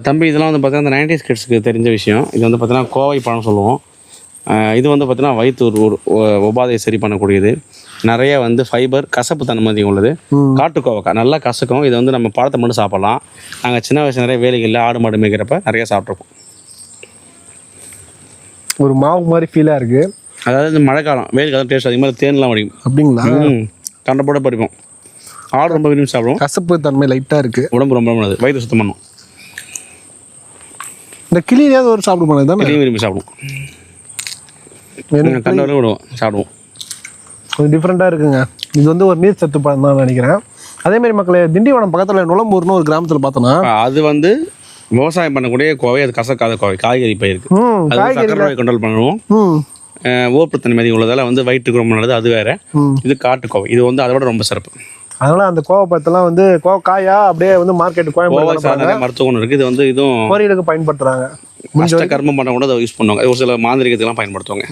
தம்பி இதெல்லாம் வந்து பார்த்தீங்கன்னா அந்த 90s கிட்ஸ்க்கு தெரிஞ்ச விஷயம். இது வந்து பார்த்தீங்கன்னா கோவை பழம் சொல்லுவோம். இது வந்து பார்த்தீங்கன்னா வயிற்று ஒரு உபாதையை சரி பண்ணக்கூடியது. நிறைய வந்து ஃபைபர் கசப்பு தன்மை உள்ளது. காட்டு கோவக்காய் நல்லா கசக்கும். இது வந்து நம்ம பழத்தை மட்டும் சாப்பிட்லாம். நாங்கள் சின்ன வயசு நிறைய வேலைகளில் ஆடு மாடு மேய்க்கிறப்ப நிறைய சாப்பிட்ருப்போம். ஒரு மாவு மாதிரி ஃபீலாக இருக்குது. அதாவது இந்த மழைக்காலம் வெயில் காலம் டேஸ்ட் அதிகமாக தேன்லாம் வடிக்கும். அப்படிங்களா? கண்டப்போட பறிப்போம். ஆடு ரொம்ப விரும்பி சாப்பிடுவோம். கசப்பு தன்மை லைட்டாக இருக்குது. உடம்பு ரொம்ப நல்லது. வயிற்று சுத்தம் பண்ணும். இந்த கிளியாவது ஒரு சாப்பிட போனது தான் கிளியும் விரும்பி சாப்பிடுவோம். கண்டவரை விடுவோம் சாப்பிடுவோம். கொஞ்சம் டிஃப்ரெண்ட்டாக இருக்குங்க. இது வந்து ஒரு நீர் சத்து பழம் தான் நினைக்கிறேன். அதேமாதிரி மக்களே திண்டிவனம் பக்கத்தில் நுளம்பூர்னு ஒரு கிராமத்தில் பார்த்தோன்னா அது வந்து விவசாயம் பண்ணக்கூடிய கோவை. அது கசக்காத கோவை. காய்கறி பயிருக்கு. அது சக்கரை நோய் கண்ட்ரோல் பண்ணுவோம். ஓப்புத்தன்மை அதிகம் உள்ளதால வந்து வயிற்றுக்கு ரொம்ப நல்லது. அது வேற. இது காட்டு கோவை. இது வந்து அதை விட ரொம்ப சிறப்பு. அதனால அந்த கோவப்பழத்தெல்லாம் வந்து காயா அப்படியே வந்து மார்க்கெட் கோவை மருத்துவ குணம் இருக்குது. இது வந்து இதுவும் பொரியலுக்கு பயன்படுத்துறாங்க. கர்மம் பண்ண கூட அதை யூஸ் பண்ணுவாங்க. ஒரு சில மாந்திரிகத்துக்கெல்லாம் பயன்படுத்துவாங்க.